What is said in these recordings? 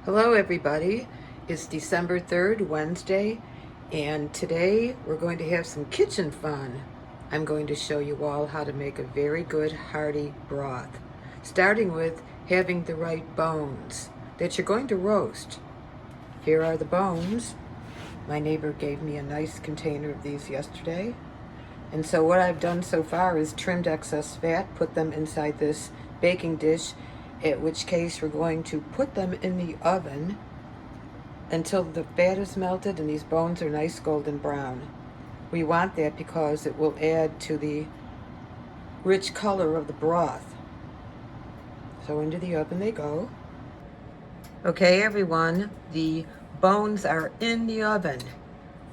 Hello everybody, it's December 3rd, Wednesday, and today we're going to have some kitchen fun. I'm going to show you all how to make a very good hearty broth, starting with having the right bones that you're going to roast. Here are the bones. My neighbor gave me a nice container of these yesterday. And so what I've done so far is trimmed excess fat, put them inside this baking dish, in which case we're going to put them in the oven until the fat is melted and these bones are nice golden brown. We want that because it will add to the rich color of the broth. So into the oven they go. Okay everyone, the bones are in the oven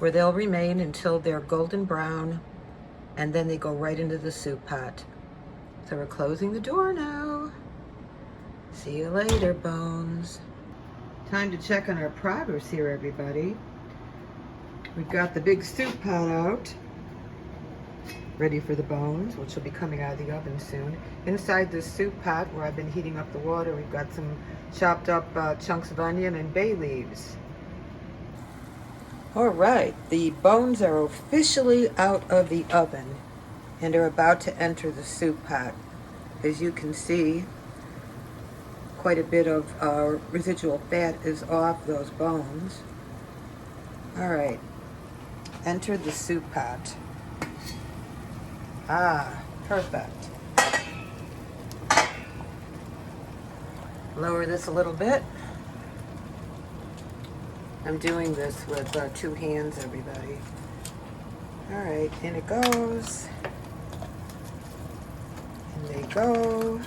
where they'll remain until they're golden brown, and then they go right into the soup pot. So we're closing the door now. See you later, bones. Time to check on our progress here, everybody. We've got the big soup pot out, ready for the bones, which will be coming out of the oven soon. Inside this soup pot, where I've been heating up the water, we've got some chopped up chunks of onion and bay leaves. All right, the bones are officially out of the oven and are about to enter the soup pot. As you can see, quite a bit of residual fat is off those bones. All right, enter the soup pot. Ah, perfect. Lower this a little bit. I'm doing this with two hands, everybody. All right, in it goes. In they go.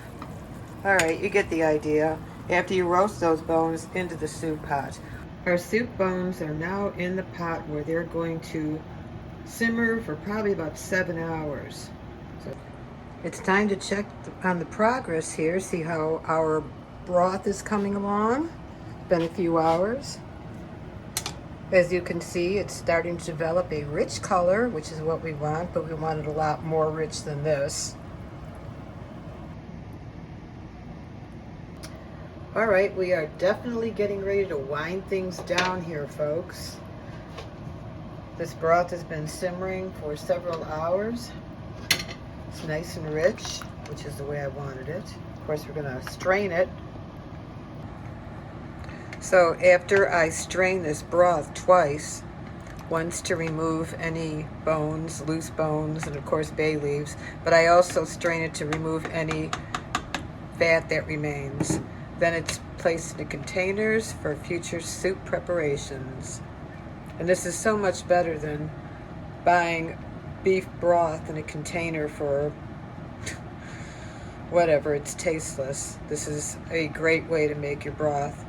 All right, you get the idea. After you roast those bones, into the soup pot. Our soup bones are now in the pot where they're going to simmer for probably about 7 hours. So it's time to check on the progress here, see how our broth is coming along. It's been a few hours. As you can see, it's starting to develop a rich color, which is what we want, but we want it a lot more rich than this. All right, we are definitely getting ready to wind things down here, folks. This broth has been simmering for several hours. It's nice and rich, which is the way I wanted it. Of course, we're gonna strain it. So after I strain this broth twice, once to remove any bones, loose bones, and of course bay leaves, but I also strain it to remove any fat that remains. Then it's placed into containers for future soup preparations. And this is so much better than buying beef broth in a container for whatever, it's tasteless. This is a great way to make your broth.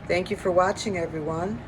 Thank you for watching, everyone.